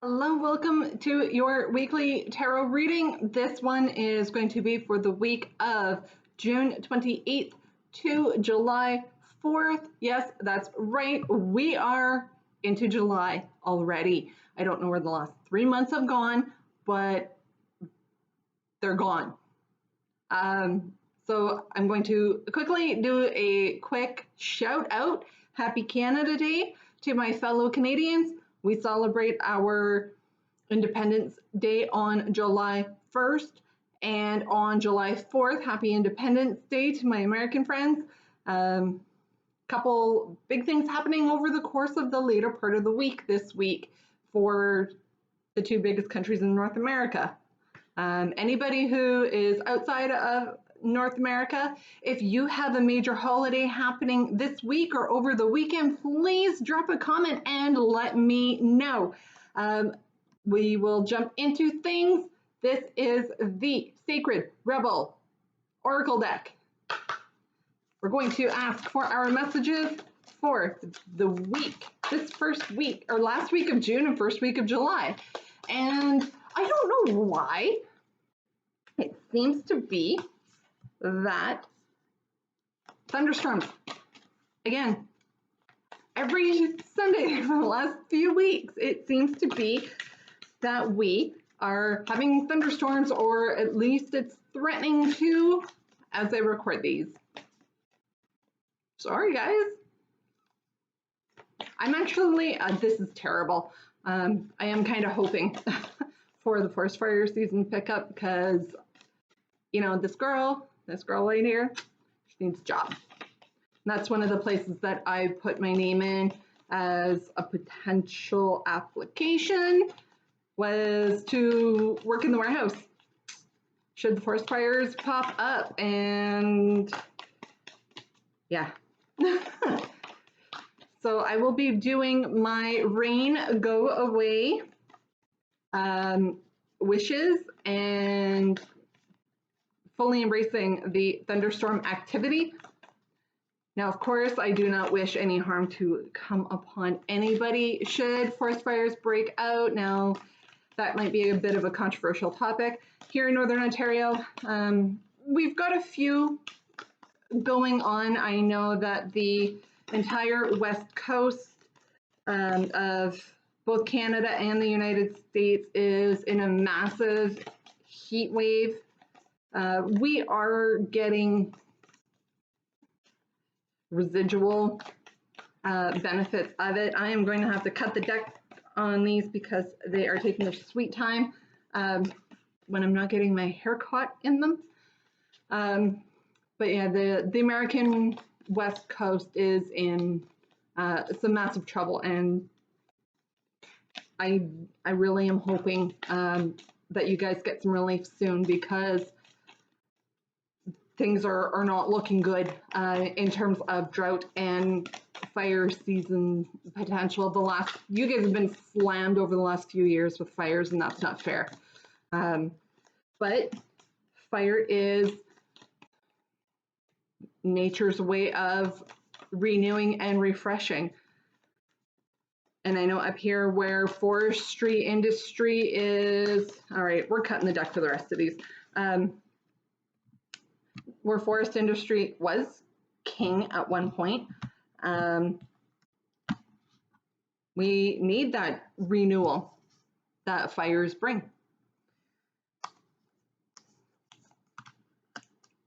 Hello, welcome to your weekly tarot reading. This one is going to be for the week of June 28th to July 4th. Yes, that's right. We are into July already. I don't know where the last 3 months have gone, but they're gone. So I'm going to quickly do a quick shout out. Happy Canada Day to my fellow Canadians. We celebrate our Independence Day on July 1st, and on July 4th, happy Independence Day to my American friends. Couple big things happening over the course of the later part of the week this week for the two biggest countries in North America. Anybody who is outside of North America, if you have a major holiday happening this week or over the weekend, please drop a comment and let me know. We will jump into things. This is the Sacred Rebel Oracle deck. We're going to ask for our messages for the week, this first week, or last week of June and first week of July. And I don't know why. It seems to be that thunderstorms, again, every Sunday for the last few weeks, it seems to be that we are having thunderstorms, or at least it's threatening to as I record these. Sorry, guys. I'm actually, this is terrible. I am kind of hoping for the forest fire season pickup because, you know, this girl right here, she needs a job. And that's one of the places that I put my name in as a potential application, was to work in the warehouse should the forest fires pop up. And yeah. So I will be doing my rain go away wishes and fully embracing the thunderstorm activity. Now, of course, I do not wish any harm to come upon anybody should forest fires break out. Now, that might be a bit of a controversial topic. Here in Northern Ontario, we've got a few going on. I know that the entire west coast of both Canada and the United States is in a massive heat wave. We are getting residual benefits of it. I am going to have to cut the deck on these because they are taking their sweet time when I'm not getting my hair caught in them. But yeah, the American West Coast is in some massive trouble, and I really am hoping that you guys get some relief soon, because things are not looking good in terms of drought and fire season potential. You guys have been slammed over the last few years with fires, and that's not fair. But fire is nature's way of renewing and refreshing. And I know up here where forestry industry is, all right, we're cutting the deck for the rest of these. Where forest industry was king at one point, we need that renewal that fires bring.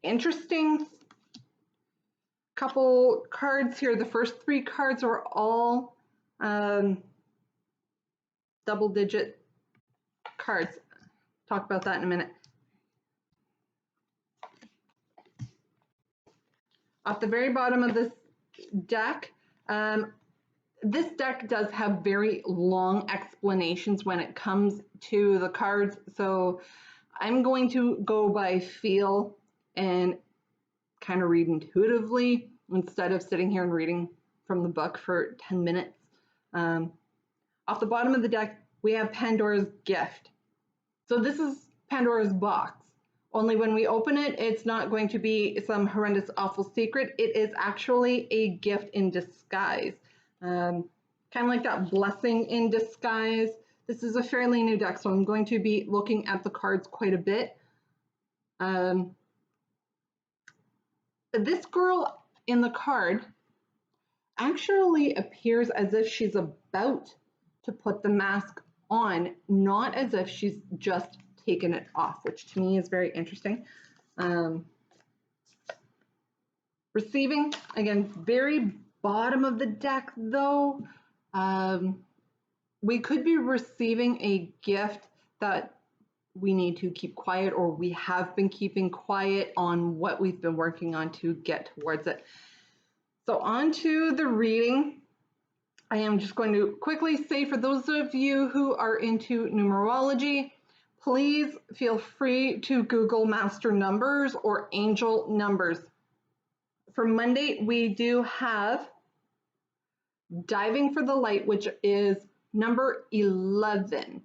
Interesting couple cards here. The first three cards are all double-digit cards. Talk about that in a minute. Off the very bottom of this deck does have very long explanations when it comes to the cards, so I'm going to go by feel and kind of read intuitively instead of sitting here and reading from the book for 10 minutes. Off the bottom of the deck, we have Pandora's Gift. So this is Pandora's box. Only when we open it, it's not going to be some horrendous, awful secret. It is actually a gift in disguise. Kind of like that blessing in disguise This is a fairly new deck, so I'm going to be looking at the cards quite a bit. This girl in the card actually appears as if she's about to put the mask on, not as if she's just taken it off, which to me is very interesting. Receiving, again, very bottom of the deck though. We could be receiving a gift that we need to keep quiet, or we have been keeping quiet on what we've been working on to get towards it. So on to the reading. I am just going to quickly say, for those of you who are into numerology, please feel free to Google master numbers or angel numbers. For Monday, we do have Diving for the Light, which is number 11.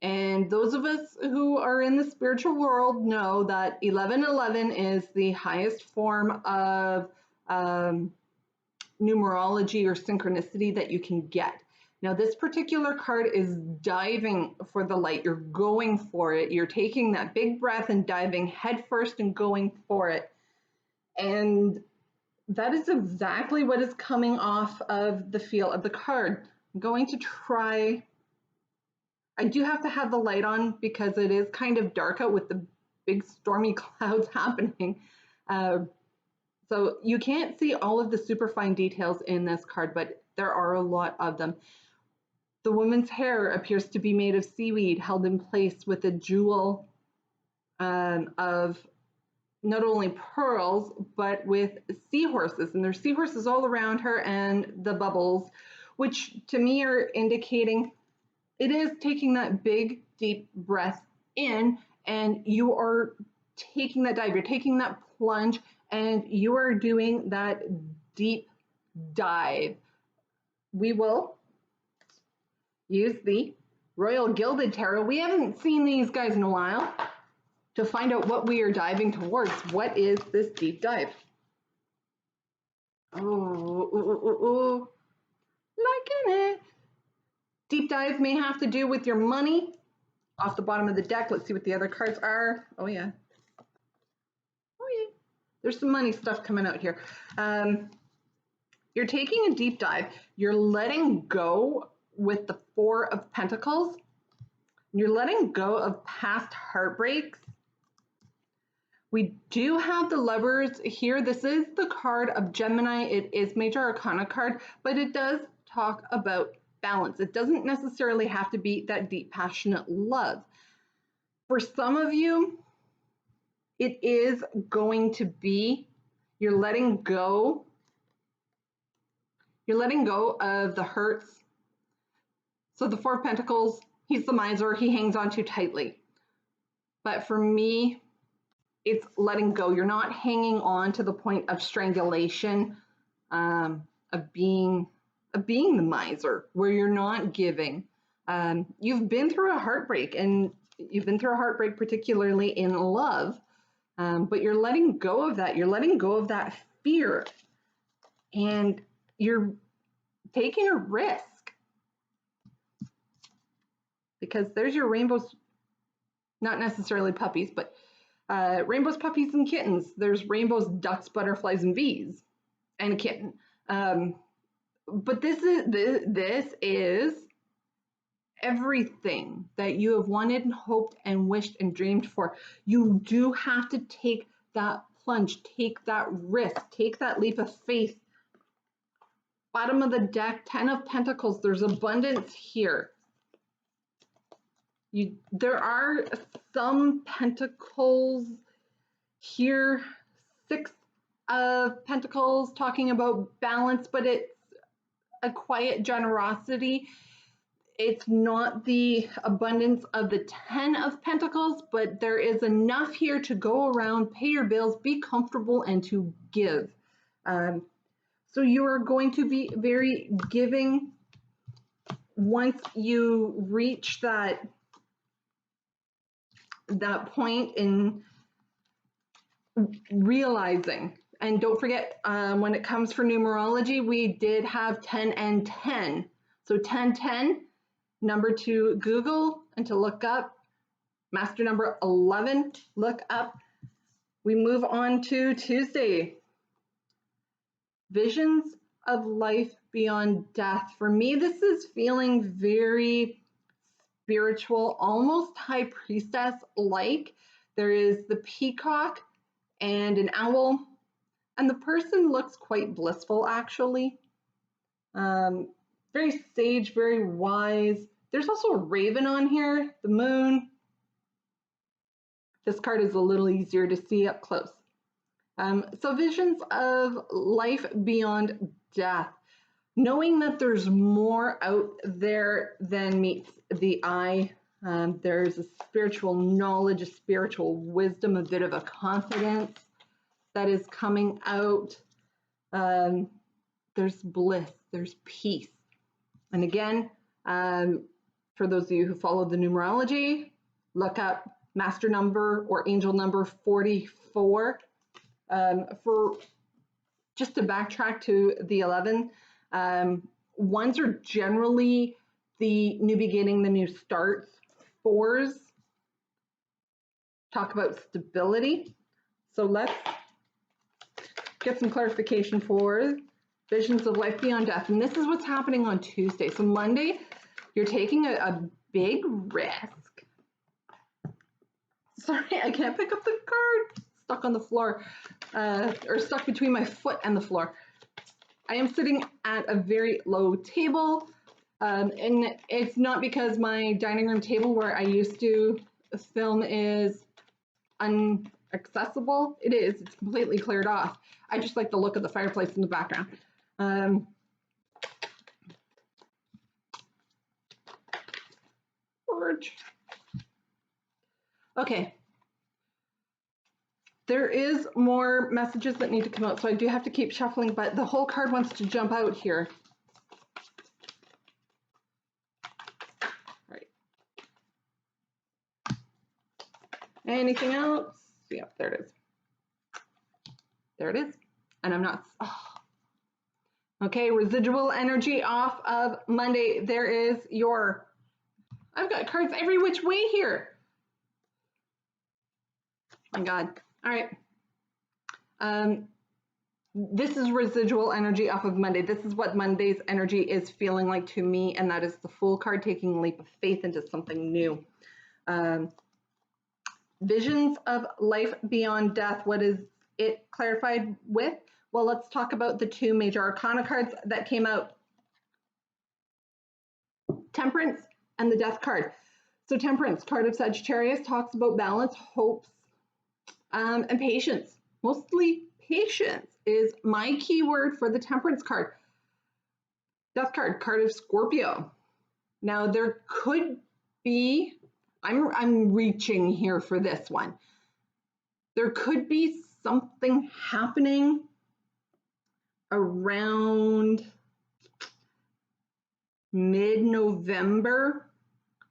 And those of us who are in the spiritual world know that 1111 is the highest form of numerology or synchronicity that you can get. Now, this particular card is diving for the light. You're going for it. You're taking that big breath and diving headfirst and going for it. And that is exactly what is coming off of the feel of the card. I'm going to try. I do have to have the light on because it is kind of dark out with the big stormy clouds happening. So you can't see all of the super fine details in this card, but there are a lot of them. The woman's hair appears to be made of seaweed held in place with a jewel of not only pearls, but with seahorses. And there's seahorses all around her and the bubbles, which to me are indicating it is taking that big, deep breath in, and you are taking that dive, you're taking that plunge, and you are doing that deep dive. We will use the Royal Gilded Tarot. We haven't seen these guys in a while to find out what we are diving towards. What is this deep dive? Oh, liking it. Deep dive may have to do with your money. Off the bottom of the deck, let's see what the other cards are. Oh yeah. There's some money stuff coming out here. You're taking a deep dive. You're letting go with the Four of Pentacles. You're letting go of past heartbreaks. We do have the Lovers here. This is the card of Gemini. It is Major Arcana card, but it does talk about balance. It doesn't necessarily have to be that deep, passionate love. For some of you, it is going to be you're letting go of the hurts. So the Four of Pentacles, he's the miser, he hangs on too tightly. But for me, it's letting go. You're not hanging on to the point of strangulation, of being the miser, where you're not giving. You've been through a heartbreak, and you've been through a heartbreak particularly in love. But you're letting go of that. You're letting go of that fear, and you're taking a risk, because there's your rainbows, not necessarily puppies, but rainbows, puppies, and kittens. There's rainbows, ducks, butterflies, and bees, and a kitten. But this is everything that you have wanted and hoped and wished and dreamed for. You do have to take that plunge, take that risk, take that leap of faith. Bottom of the deck, 10 of Pentacles. There's abundance here. There are some pentacles here. 6 of Pentacles talking about balance, but it's a quiet generosity. It's not the abundance of the 10 of Pentacles, but there is enough here to go around, pay your bills, be comfortable, and to give. So you are going to be very giving once you reach that point in realizing. And don't forget, when it comes for numerology, we did have 10 and 10. So 10, 10. number to Google and to look up. Master number 11, look up. We move on to Tuesday. Visions of life beyond death. For me, this is feeling very spiritual, almost high priestess-like. There is the peacock and an owl, and the person looks quite blissful, actually. Very sage, very wise. There's also a raven on here, the moon. This card is a little easier to see up close. So visions of life beyond death. Knowing that there's more out there than meets the eye. There's a spiritual knowledge, a spiritual wisdom, a bit of a confidence that is coming out. There's bliss, there's peace. And again, for those of you who follow the numerology, look up master number or angel number 44. For just to backtrack to the 11, ones are generally the new beginning, the new starts. Fours talk about stability. So let's get some clarification for visions of life beyond death. And this is what's happening on Tuesday. So Monday, you're taking a big risk. Sorry, I can't pick up the card. Stuck on the floor, or stuck between my foot and the floor. I am sitting at a very low table, and it's not because my dining room table where I used to film is inaccessible. It is. It's completely cleared off. I just like the look of the fireplace in the background. Okay. There is more messages that need to come out, so I do have to keep shuffling, but the whole card wants to jump out here. All right. Anything else? Yep, there it is. There it is. And I'm not... Oh. Okay, residual energy off of Monday. There is your... I've got cards every which way here. Oh my God. All right. This is residual energy off of Monday. This is what Monday's energy is feeling like to me, and that is the Fool card, taking a leap of faith into something new. Visions of life beyond death. What is it clarified with? Well, let's talk about the two major arcana cards that came out. Temperance and the Death card. So Temperance, card of Sagittarius, talks about balance, hopes, and patience. Mostly patience is my key word for the Temperance card. Death card, card of Scorpio. Now there could be, I'm reaching here for this one. There could be something happening around mid-November.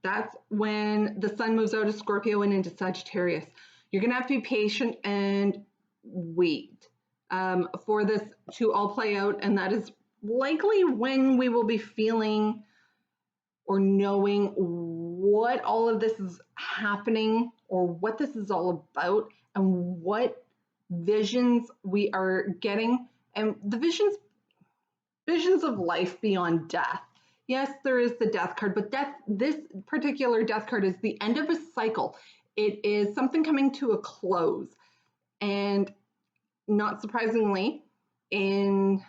That's when the sun moves out of Scorpio and into Sagittarius. You're gonna have to be patient and wait for this to all play out, and that is likely when we will be feeling or knowing what all of this is happening or what this is all about and what visions we are getting, and the visions of life beyond death. Yes, there is the Death card, but this particular Death card is the end of a cycle. It is something coming to a close. And not surprisingly, in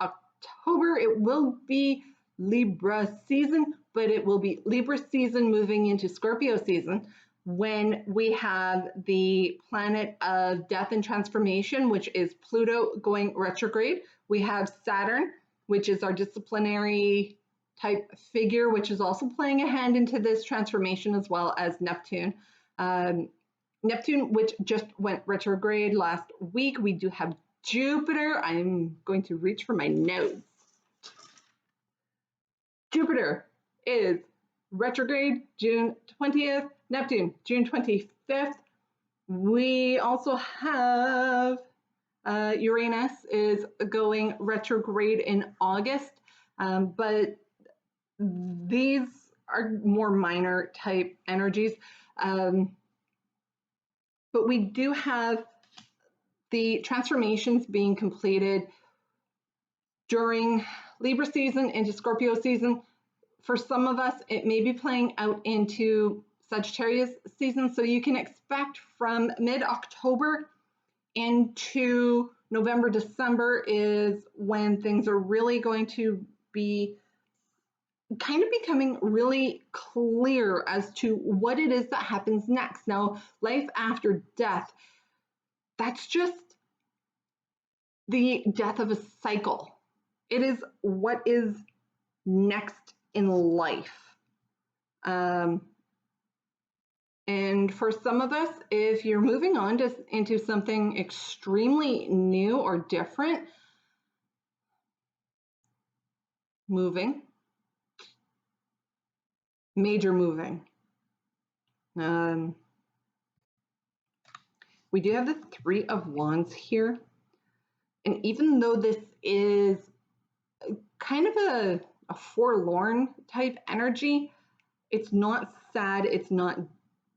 October, it will be Libra season, but it will be Libra season moving into Scorpio season when we have the planet of death and transformation, which is Pluto going retrograde. We have Saturn, which is our disciplinary type figure, which is also playing a hand into this transformation, as well as Neptune. Neptune, which just went retrograde last week. We do have Jupiter. I'm going to reach for my notes. Jupiter is retrograde June 20th, Neptune June 25th. We also have Uranus is going retrograde in August, but these are more minor type energies. But we do have the transformations being completed during Libra season into Scorpio season. For some of us, it may be playing out into Sagittarius season. So you can expect from mid-October into November, December is when things are really going to be kind of becoming really clear as to what it is that happens next. Now, life after death, that's just the death of a cycle. It is what is next in life. And for some of us, if you're moving on into something extremely new or different, moving, major moving. We do have the Three of Wands here. And even though this is kind of a forlorn type energy, it's not sad, it's not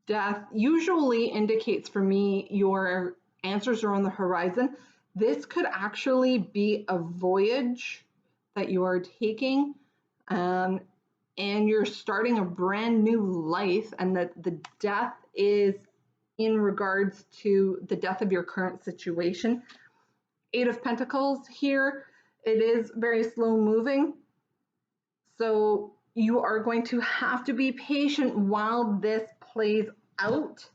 death. Usually indicates for me your answers are on the horizon. This could actually be a voyage that you are taking, and you're starting a brand new life, and that the death is in regards to the death of your current situation. Eight of Pentacles here. It is very slow moving. So you are going to have to be patient while this plays out.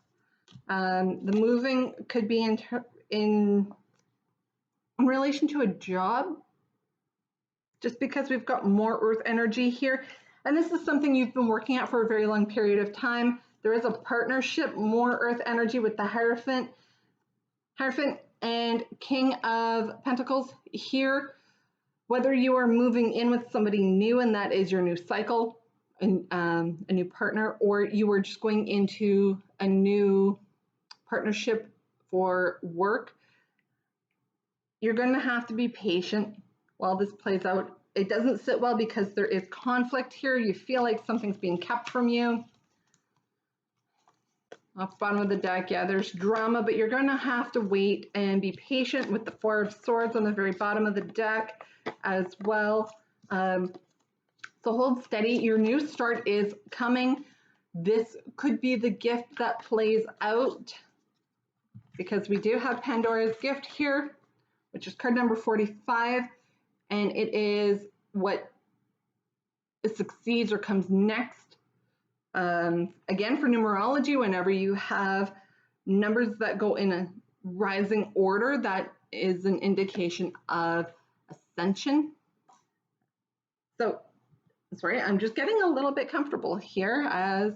The moving could be in relation to a job, just because we've got more earth energy here. And this is something you've been working at for a very long period of time. There is a partnership, more earth energy with the Hierophant and King of Pentacles here. Whether you are moving in with somebody new and that is your new cycle, and a new partner, or you are just going into a new partnership for work, you're going to have to be patient while this plays out. It doesn't sit well because there is conflict here. You feel like something's being kept from you. Off the bottom of the deck, yeah, there's drama, but you're going to have to wait and be patient with the Four of Swords on the very bottom of the deck as well. So hold steady. Your new start is coming. This could be the gift that plays out, because we do have Pandora's gift here, which is card number 45, and it is what succeeds or comes next. Again, for numerology, whenever you have numbers that go in a rising order, that is an indication of ascension. So, sorry, I'm just getting a little bit comfortable here as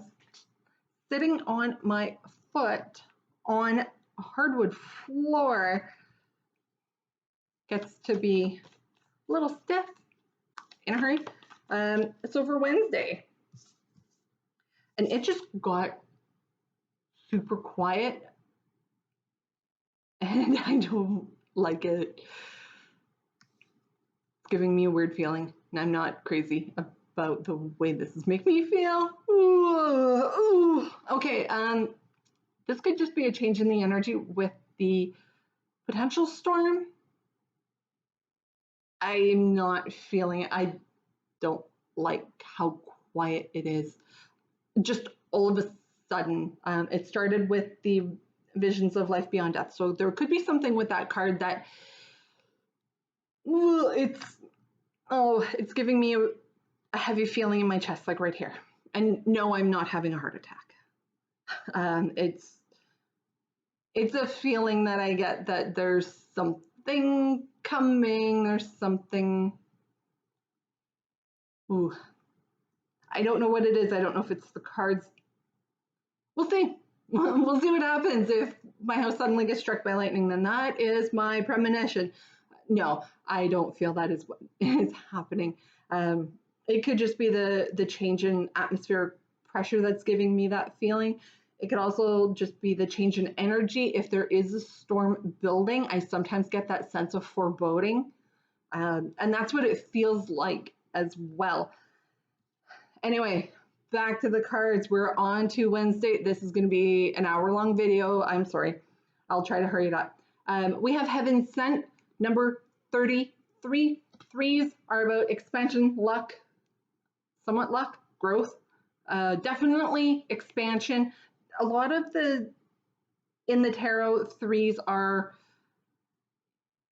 sitting on my foot on a hardwood floor gets to be a little stiff in a hurry. It's over Wednesday, and it just got super quiet, and I don't like it. It's giving me a weird feeling, and I'm not crazy about the way this is making me feel. Ooh. Okay, this could just be a change in the energy with the potential storm. I'm not feeling it. I don't like how quiet it is. Just all of a sudden, it started with the visions of life beyond death. So there could be something with that card that it's giving me a heavy feeling in my chest, like right here. And no, I'm not having a heart attack. It's a feeling that I get that there's something coming. There's something. Ooh, I don't know what it is. I don't know if it's the cards. We'll see. We'll see what happens. If my house suddenly gets struck by lightning, then that is my premonition. No, I don't feel that is what is happening. It could just be the change in atmospheric pressure that's giving me that feeling. It could also just be the change in energy. If there is a storm building, I sometimes get that sense of foreboding. And that's what it feels like as well. Anyway, back to the cards. We're on to Wednesday. This is going to be an hour-long video. I'm sorry. I'll try to hurry it up. We have Heaven Sent, number 33. Threes are about expansion, luck, somewhat luck, growth, definitely expansion. A lot of in the tarot, threes are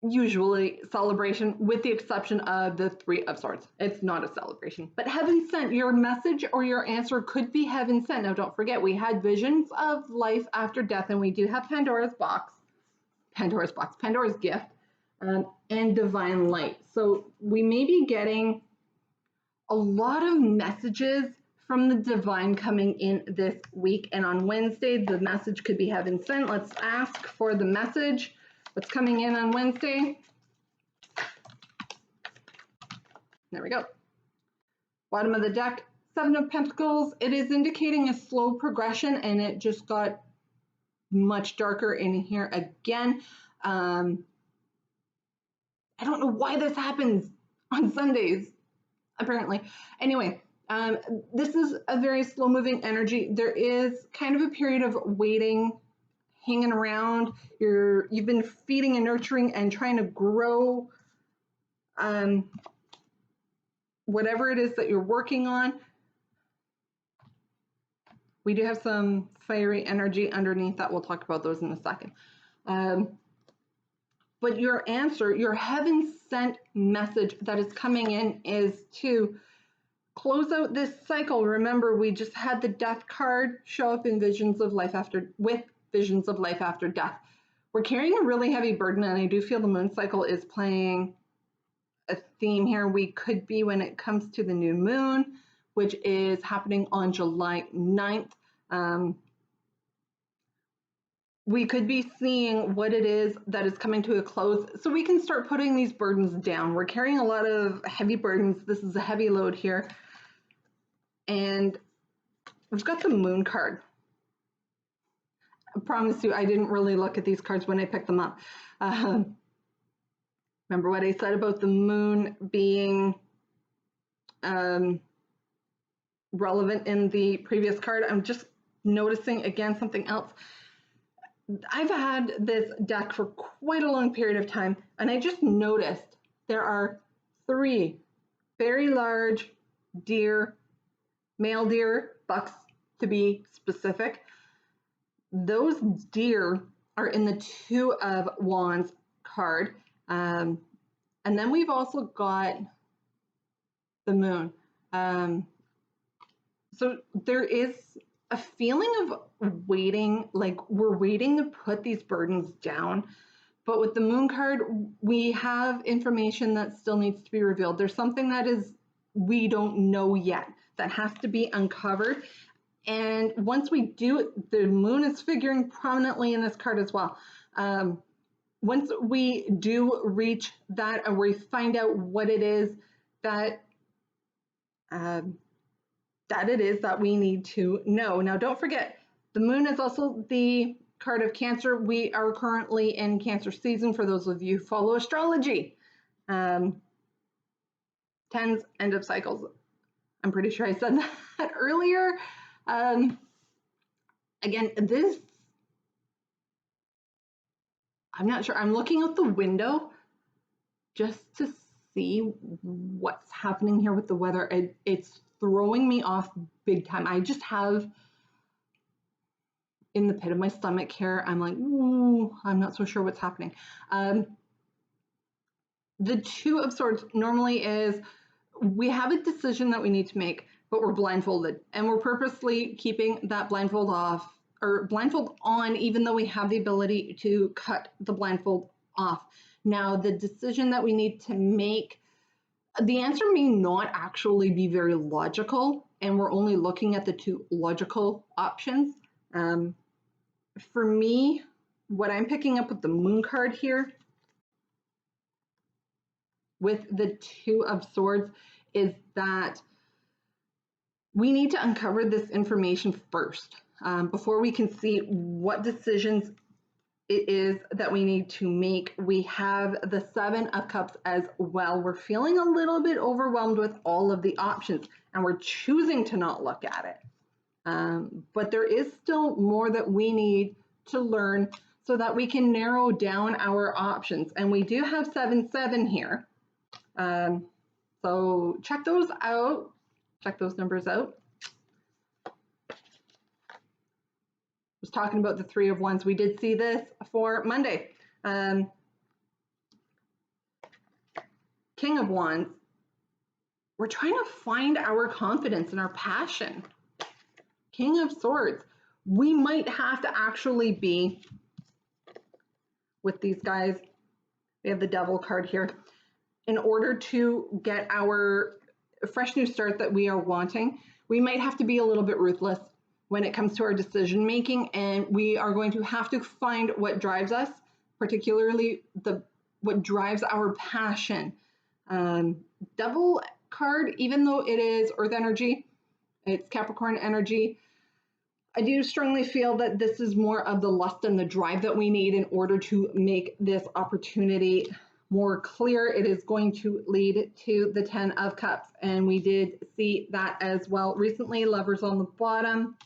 usually celebration, with the exception of the Three of Swords. It's not a celebration. But Heaven Sent, your message or your answer could be Heaven Sent. Now, don't forget, we had visions of life after death, and we do have Pandora's gift, and divine light. So we may be getting a lot of messages from the divine coming in this week. And on Wednesday, the message could be Heaven Sent. Let's ask for the message. What's coming in on Wednesday? There we go. Bottom of the deck, Seven of Pentacles. It is indicating a slow progression, and it just got much darker in here again. I don't know why this happens on Sundays, apparently. Anyway, this is a very slow moving energy. There is kind of a period of waiting, hanging around. You've been feeding and nurturing and trying to grow whatever it is that you're working on. We do have some fiery energy underneath that. We'll talk about those in a second. But your answer, your Heaven Sent message that is coming in is to close out this cycle. Remember, we just had the Death card show up in visions of life after death. We're carrying a really heavy burden, and I do feel the moon cycle is playing a theme here. We could be, when it comes to the new moon, which is happening on July 9th, we could be seeing what it is that is coming to a close, so we can start putting these burdens down. We're carrying a lot of heavy burdens. This is a heavy load here. And we've got the moon card. I promise you, I didn't really look at these cards when I picked them up. Remember what I said about the moon being relevant in the previous card? I'm just noticing again something else. I've had this deck for quite a long period of time, and I just noticed there are 3 very large deer, male deer, bucks to be specific. Those deer are in the Two of Wands card. And then we've also got the moon. So there is a feeling of waiting, like we're waiting to put these burdens down. But with the moon card, we have information that still needs to be revealed. There's something that we don't know yet that has to be uncovered. And once we do, the moon is figuring prominently in this card as well. Once we do reach that, and we find out what it is that we need to know. Now, don't forget, the moon is also the card of Cancer. We are currently in Cancer season for those of you who follow astrology. Tens, end of cycles. I'm pretty sure I said that earlier. Again, this, I'm not sure. I'm looking out the window just to see what's happening here with the weather. It's throwing me off big time. I just have in the pit of my stomach here, I'm like, ooh, I'm not so sure what's happening. The Two of Swords normally is, we have a decision that we need to make, but we're blindfolded, and we're purposely keeping that blindfold off, or blindfold on, even though we have the ability to cut the blindfold off. Now, the decision that we need to make, the answer may not actually be very logical, and we're only looking at the 2 logical options. For me, what I'm picking up with the moon card here, with the Two of Swords, is that we need to uncover this information first, before we can see what decisions it is that we need to make. We have the Seven of Cups as well. We're feeling a little bit overwhelmed with all of the options, and we're choosing to not look at it. But there is still more that we need to learn so that we can narrow down our options. And we do have 7-7 here. So check those out. Check those numbers out. Was talking about the Three of Wands. We did see this for Monday. King of Wands. We're trying to find our confidence and our passion. King of Swords. We might have to actually be with these guys. We have the Devil card here. In order to get our fresh new start that we are wanting, we might have to be a little bit ruthless when it comes to our decision making, and we are going to have to find what drives us, particularly what drives our passion. Devil card, even though it is earth energy, it's Capricorn energy, I do strongly feel that this is more of the lust and the drive that we need in order to make this opportunity more clear. It is going to lead to the 10 of Cups, and we did see that as well recently. Lovers on the bottom.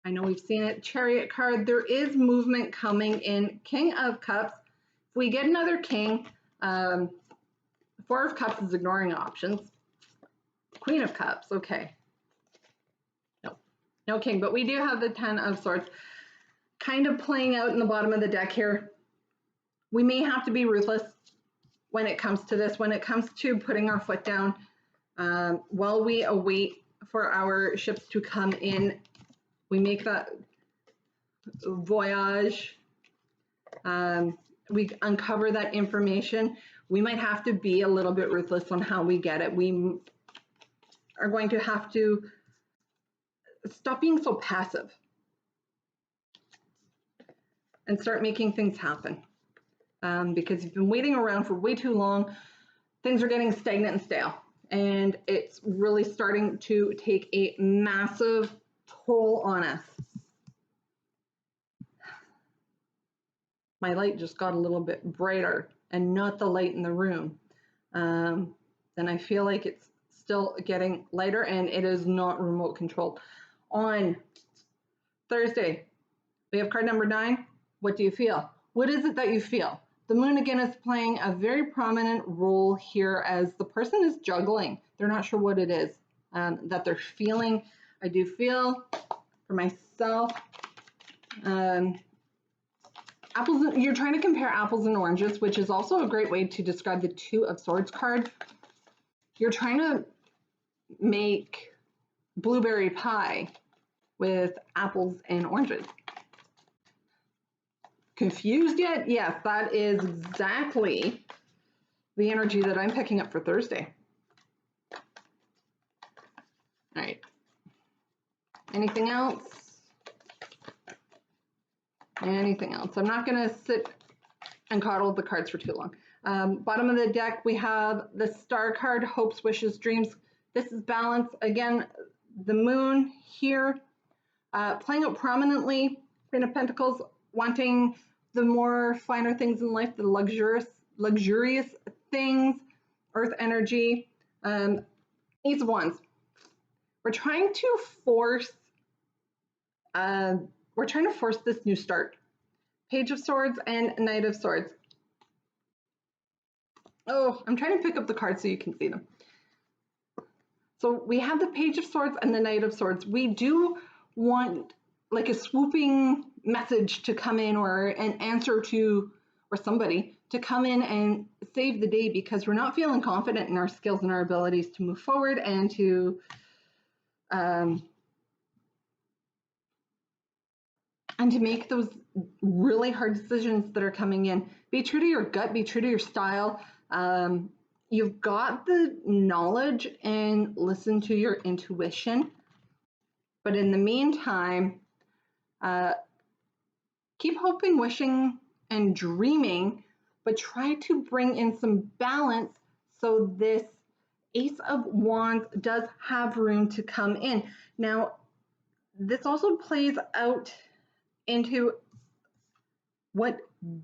I know we've seen it. Chariot card. There is movement coming in. King of Cups. If we get another king, Four of Cups is ignoring options. Queen of Cups. Okay. No king, but we do have the 10 of Swords kind of playing out in the bottom of the deck here. We may have to be ruthless when it comes to this, when it comes to putting our foot down while we await for our ships to come in. We make that voyage. We uncover that information. We might have to be a little bit ruthless on how we get it. We are going to have to stop being so passive and start making things happen. Because you've been waiting around for way too long. Things are getting stagnant and stale, and it's really starting to take a massive toll on us. My light just got a little bit brighter and not the light in the room. Then I feel like it's still getting lighter, and it is not remote controlled. On Thursday, we have card number 9. What do you feel? What is it that you feel? The moon again is playing a very prominent role here as the person is juggling. They're not sure what it is that they're feeling. I do feel for myself, apples. You're trying to compare apples and oranges, which is also a great way to describe the Two of Swords card. You're trying to make blueberry pie with apples and oranges. Confused yet? Yes, that is exactly the energy that I'm picking up for Thursday. All right. Anything else? Anything else? I'm not going to sit and coddle the cards for too long. Bottom of the deck, we have the Star card, hopes, wishes, dreams. This is balance. Again, the moon here, playing out prominently. Queen of Pentacles, wanting the more finer things in life, the luxurious things, earth energy. Ace of Wands. We're trying to force this new start. Page of Swords and Knight of Swords. Oh, I'm trying to pick up the cards so you can see them. So we have the Page of Swords and the Knight of Swords. We do want like a swooping message to come in, or an answer to, or somebody to come in and save the day, because we're not feeling confident in our skills and our abilities to move forward and to make those really hard decisions that are coming in. Be true to your gut, be true to your style. You've got the knowledge, and listen to your intuition. But in the meantime, keep hoping, wishing, and dreaming, but try to bring in some balance so this Ace of Wands does have room to come in. Now, this also plays out into What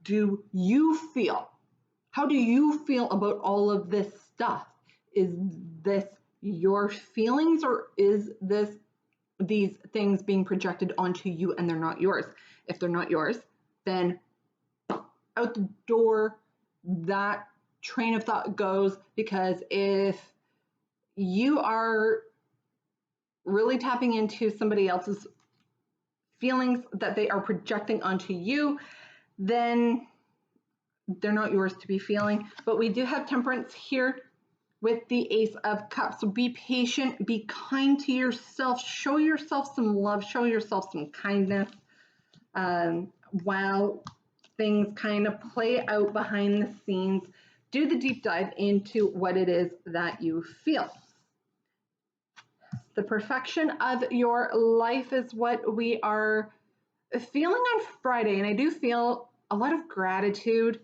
do you feel? How do you feel about all of this stuff? Is this your feelings, or is this these things being projected onto you and they're not yours? If they're not yours, then out the door that train of thought goes, because if you are really tapping into somebody else's feelings that they are projecting onto you, then they're not yours to be feeling. But we do have temperance here with the Ace of Cups. So be patient, be kind to yourself, show yourself some love, show yourself some kindness while things kind of play out behind the scenes. Do the deep dive into what it is that you feel. The perfection of your life is what we are feeling on Friday, and I do feel a lot of gratitude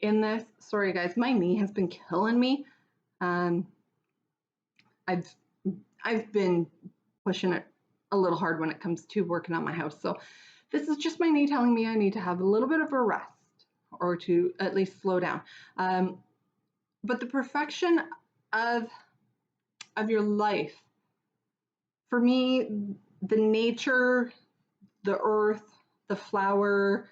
in this. Sorry guys, my knee has been killing me. I've been pushing it a little hard when it comes to working on my house. So this is just my knee telling me I need to have a little bit of a rest, or to at least slow down. But the perfection of your life, for me, the nature, the earth, the flower,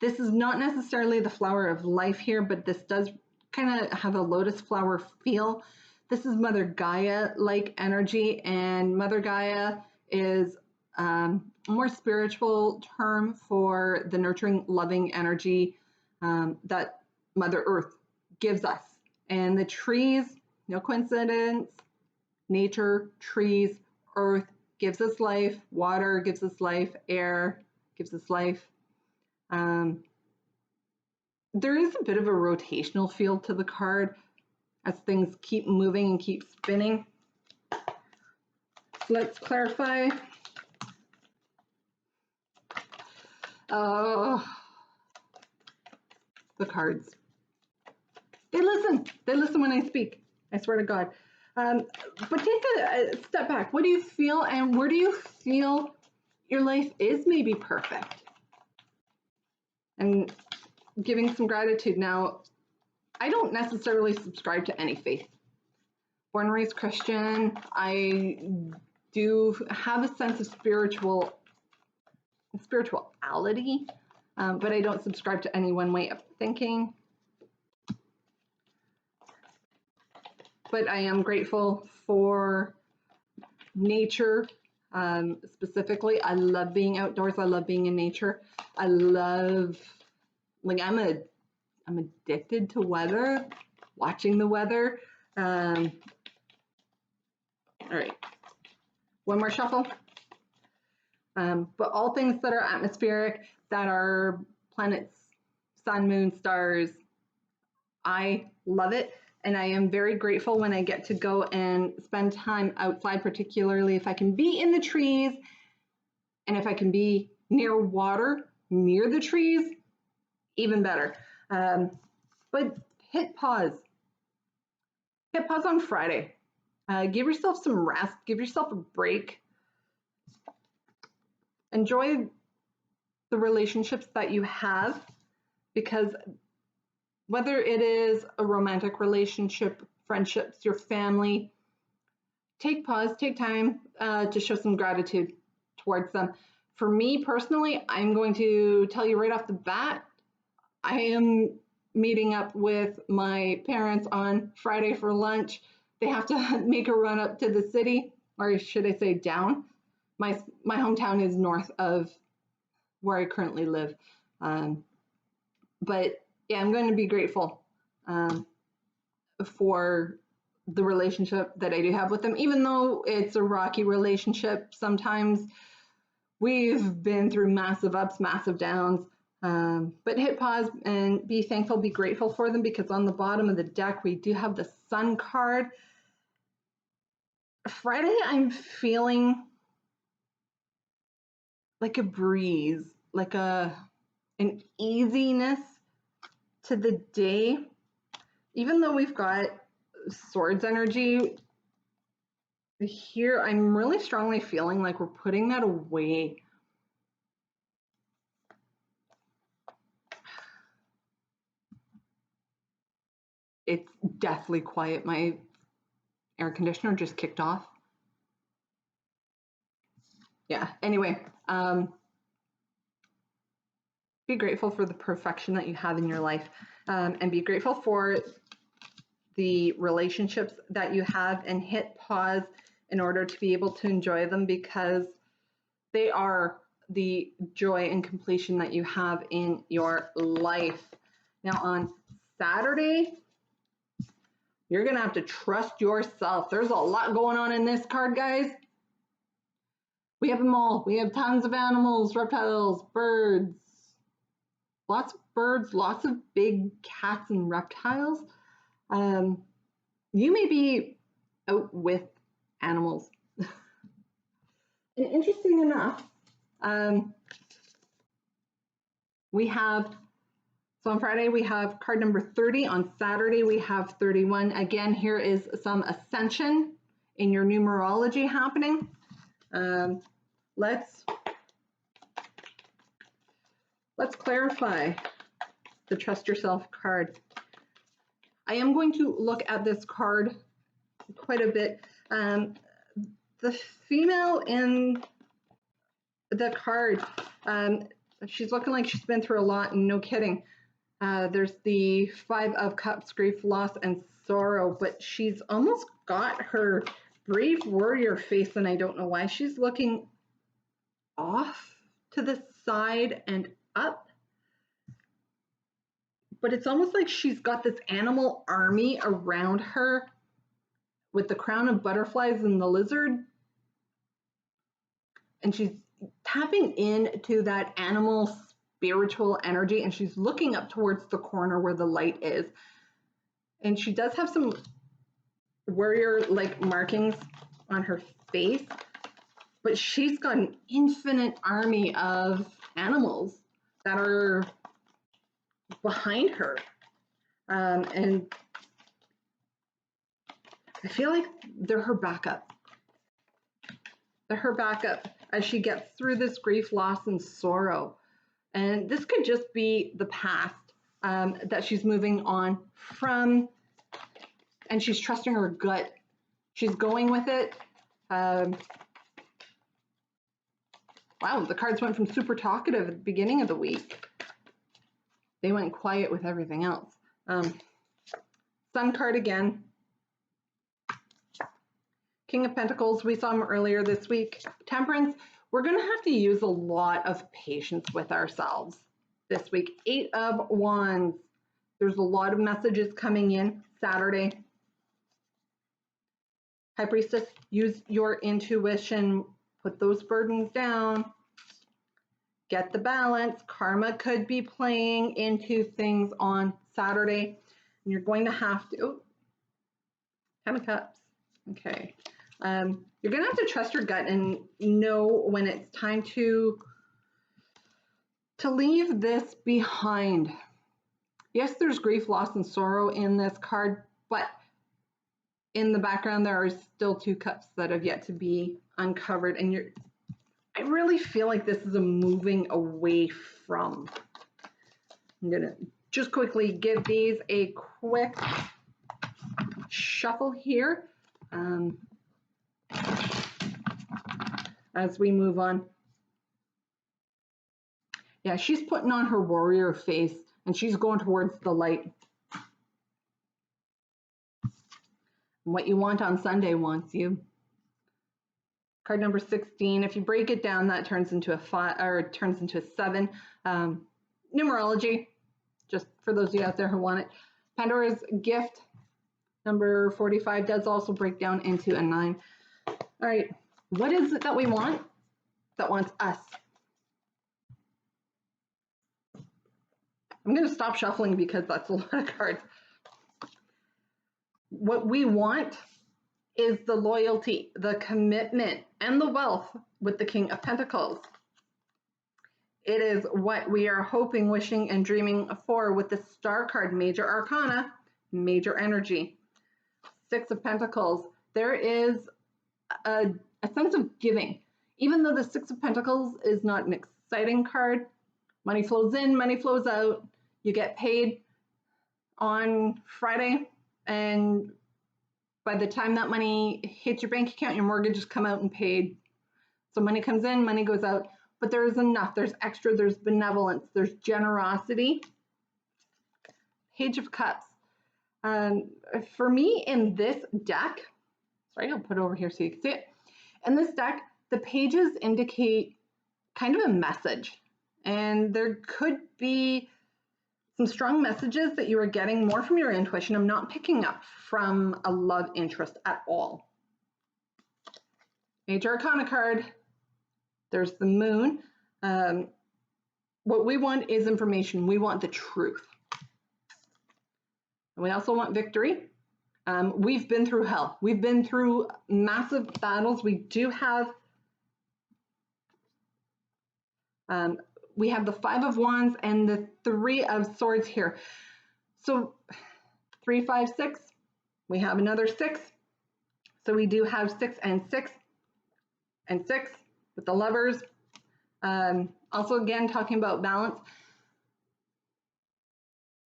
this is not necessarily the flower of life here, but this does kind of have a lotus flower feel. This is Mother Gaia-like energy, and Mother Gaia is a more spiritual term for the nurturing, loving energy that Mother Earth gives us. And the trees, no coincidence, nature, trees, earth gives us life, water gives us life, air gives us life. There is a bit of a rotational feel to the card as things keep moving and keep spinning. So let's clarify. Oh, the cards. They listen when I speak, I swear to God. But take a step back. What do you feel, and where do you feel your life is maybe perfect? And giving some gratitude. Now, I don't necessarily subscribe to any faith. Born and raised Christian, I do have a sense of spirituality, but I don't subscribe to any one way of thinking. But I am grateful for nature, specifically. I love being outdoors. I love being in nature. I love, like, I'm addicted to weather, watching the weather. All right, one more shuffle. But all things that are atmospheric, that are planets, sun, moon, stars, I love it. And I am very grateful when I get to go and spend time outside, particularly if I can be in the trees, and if I can be near water, near the trees, even better. But hit pause. Hit pause on Friday. Give yourself some rest. Give yourself a break. Enjoy the relationships that you have, because whether it is a romantic relationship, friendships, your family, take pause, take time to show some gratitude towards them. For me personally, I'm going to tell you right off the bat, I am meeting up with my parents on Friday for lunch. They have to make a run up to the city, or should I say down. My hometown is north of where I currently live. But yeah, I'm going to be grateful for the relationship that I do have with them, even though it's a rocky relationship. Sometimes we've been through massive ups, massive downs. But hit pause and be thankful, be grateful for them, because on the bottom of the deck, we do have the Sun card. Friday, I'm feeling like a breeze, like an easiness to the day. Even though we've got Swords energy here, I'm really strongly feeling like we're putting that away. it's deathly quiet. My air conditioner just kicked off. Yeah, anyway, be grateful for the perfection that you have in your life, and be grateful for the relationships that you have, and hit pause in order to be able to enjoy them, because they are the joy and completion that you have in your life. Now on Saturday, you're gonna have to trust yourself. There's a lot going on in this card, guys. We have them all. We have tons of animals, reptiles, birds, lots of birds, lots of big cats and reptiles. You may be out with animals. And interesting enough, we have, so on Friday we have card number 30. On Saturday we have 31. Again, here is some ascension in your numerology happening. Let's clarify the Trust Yourself card. I am going to look at this card quite a bit. The female in the card, she's looking like she's been through a lot, and no kidding. There's the 5 of Cups, grief, loss, and sorrow, but she's almost got her brave warrior face, and I don't know why. She's looking off to the side and up, but it's almost like she's got this animal army around her with the crown of butterflies and the lizard, and she's tapping into that animal spiritual energy, and she's looking up towards the corner where the light is, and she does have some warrior-like markings on her face, but she's got an infinite army of animals that are behind her, and I feel like they're her backup. They're her backup as she gets through this grief, loss, and sorrow. And this could just be the past that she's moving on from, and she's trusting her gut. She's going with it. Wow, the cards went from super talkative at the beginning of the week. They went quiet with everything else. Sun card again. King of Pentacles, we saw him earlier this week. Temperance, we're going to have to use a lot of patience with ourselves this week. 8 of Wands, there's a lot of messages coming in Saturday. High Priestess, use your intuition, put those burdens down, get the balance. Karma could be playing into things on Saturday, and you're going to have to, oh, 10 of Cups, okay. You're going to have to trust your gut and know when it's time to leave this behind. Yes, there's grief, loss, and sorrow in this card, but in the background there are still 2 cups that have yet to be uncovered, and I really feel like this is a moving away from. I'm going to just quickly give these a quick shuffle here. As we move on. Yeah, she's putting on her warrior face, and she's going towards the light. What you want on Sunday wants you. Card number 16. If you break it down, that turns into a 5, or it turns into a 7. Numerology, just for those of you out there who want it. Pandora's Gift, number 45, does also break down into a 9. All right. What is it that we want that wants us? I'm going to stop shuffling because that's a lot of cards. What we want is the loyalty, the commitment, and the wealth with the King of Pentacles. It is what we are hoping, wishing, and dreaming for with the Star card, Major Arcana, Major Energy. 6 of Pentacles. There is a sense of giving. Even though the 6 of Pentacles is not an exciting card, money flows in, money flows out. You get paid on Friday, And by the time that money hits your bank account, your mortgage has come out and paid. So money comes in, money goes out, but there's enough, there's extra, there's benevolence, there's generosity. Page of Cups. For me in this deck, sorry, I'll put it over here so you can see it. In this deck, the pages indicate kind of a message, and there could be some strong messages that you are getting more from your intuition. I'm not picking up from a love interest at all. Major Arcana card. There's the Moon. What we want is information. We want the truth. And we also want victory. We've been through hell. We've been through massive battles. We do have we have the Five of Wands and the Three of Swords here. So 3, 5, 6. We have another 6. So we do have 6 and 6 and 6 with the Lovers. Also, again, talking about balance.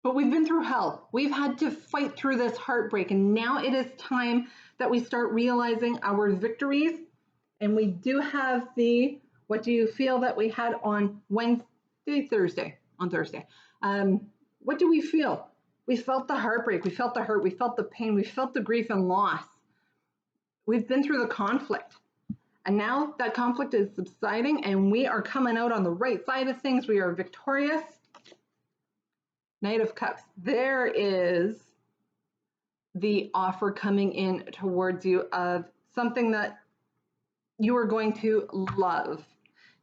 But we've been through hell. We've had to fight through this heartbreak. And now it is time that we start realizing our victories. And we do have the, what do you feel that we had on Thursday. What do we feel? We felt the heartbreak. We felt the hurt. We felt the pain. We felt the grief and loss. We've been through the conflict. And now that conflict is subsiding and we are coming out on the right side of things. We are victorious. Knight of Cups. There is the offer coming in towards you of something that you are going to love.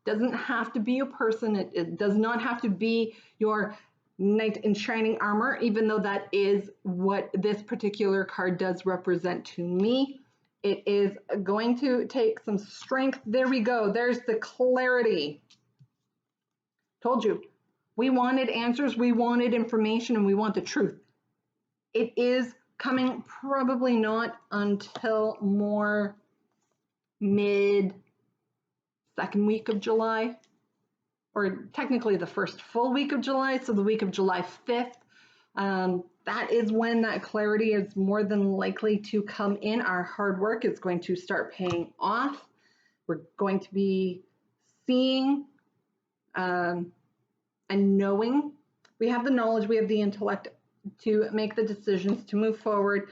Doesn't have to be a person. It does not have to be your knight in shining armor, even though that is what this particular card does represent to me. It is going to take some strength. There we go. There's the clarity. Told you. We wanted answers, we wanted information, and we want the truth. It is coming probably not until more mid-second week of July, or technically the first full week of July, so the week of July 5th. That is when that clarity is more than likely to come in. Our hard work is going to start paying off. We're going to be seeing and knowing. We have the knowledge, we have the intellect to make the decisions, to move forward.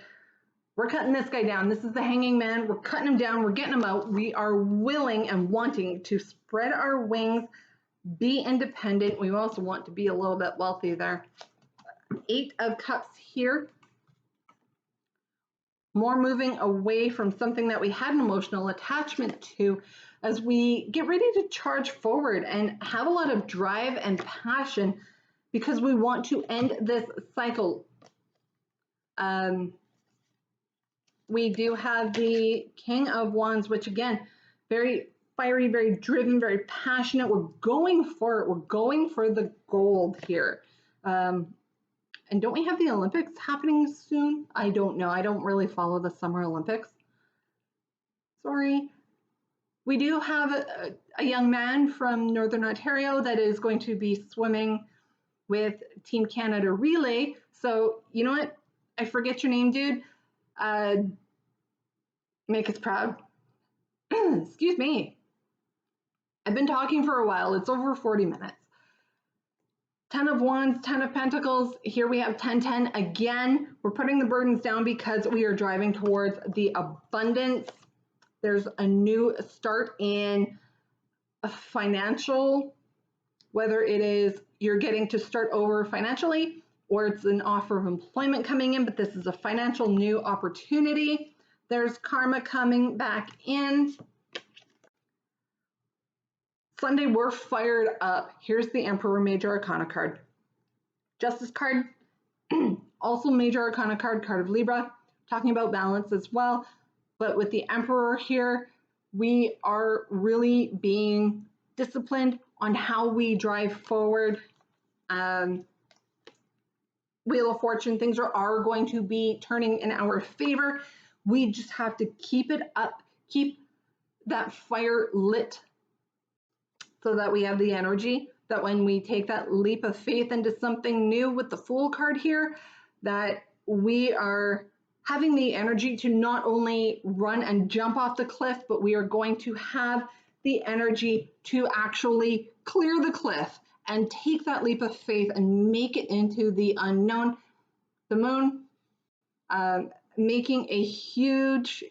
We're cutting this guy down. This is the hanging man. We're cutting him down. We're getting him out. We are willing and wanting to spread our wings, be independent. We also want to be a little bit wealthy there. 8 of Cups here. More moving away from something that we had an emotional attachment to as we get ready to charge forward and have a lot of drive and passion because we want to end this cycle. We do have the King of Wands, which again, very fiery, very driven, very passionate. We're going for it. We're going for the gold here. And don't we have the Olympics happening soon? I don't know. I don't really follow the Summer Olympics. Sorry. We do have a young man from Northern Ontario that is going to be swimming with Team Canada Relay. So, you know what? I forget your name, dude. Make us proud. Excuse me. I've been talking for a while. It's over 40 minutes. 10 of Wands, 10 of Pentacles. Here we have 10, 10 again. We're putting the burdens down because we are driving towards the abundance. There's a new start in a financial, whether it is you're getting to start over financially or it's an offer of employment coming in, but this is a financial new opportunity. There's karma coming back in. Sunday, we're fired up. Here's the Emperor Major Arcana card. Justice card, also Major Arcana card, card of Libra, talking about balance as well. But with the Emperor here, we are really being disciplined on how we drive forward. Wheel of Fortune, things are going to be turning in our favor. We just have to keep it up, keep that fire lit so that we have the energy that when we take that leap of faith into something new with the Fool card here, that we are having the energy to not only run and jump off the cliff, but we are going to have the energy to actually clear the cliff and take that leap of faith and make it into the unknown. The moon making a huge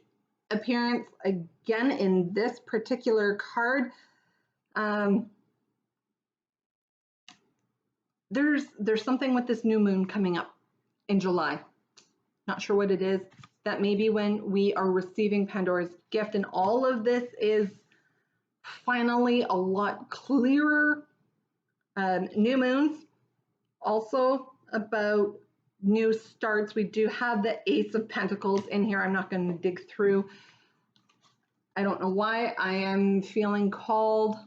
appearance again in this particular card. There's something with this new moon coming up in July. Not sure what it is. That may be when we are receiving Pandora's gift, and all of this is finally a lot clearer. New moons, also about new starts. We do have the Ace of Pentacles in here. I'm not going to dig through. I don't know why I am feeling called.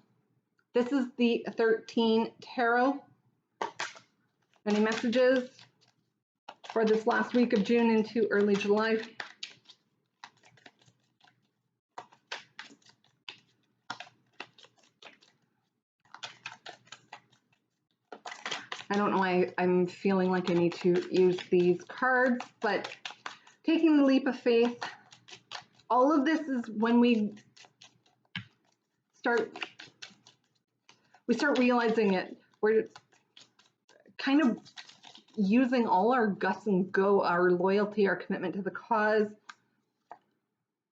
This is the 13 Tarot. Any messages for this last week of June into early July? I don't know why I'm feeling like I need to use these cards, but taking the leap of faith, all of this is when we start realizing it. We're kind of using all our guts and go, our loyalty, our commitment to the cause.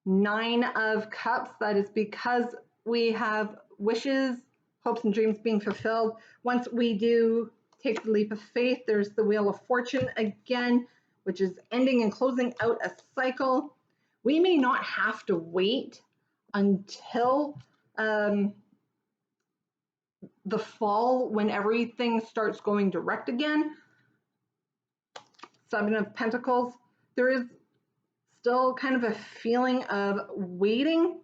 9 of Cups, that is because we have wishes, hopes, and dreams being fulfilled. Once we do take the leap of faith, there's the Wheel of Fortune again, which is ending and closing out a cycle. We may not have to wait until the fall when everything starts going direct again. 7 of Pentacles. There is still kind of a feeling of waiting,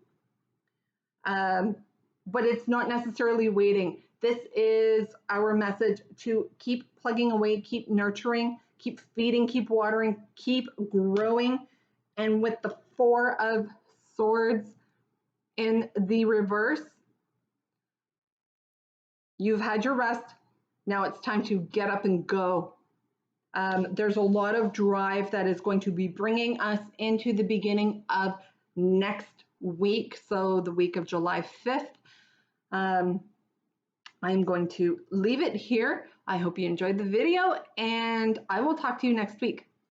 but it's not necessarily waiting. This is our message to keep plugging away, keep nurturing, keep feeding, keep watering, keep growing. And with the 4 of Swords in the reverse, you've had your rest. Now it's time to get up and go. There's a lot of drive that is going to be bringing us into the beginning of next week, so the week of July 5th. I'm going to leave it here. I hope you enjoyed the video, and I will talk to you next week.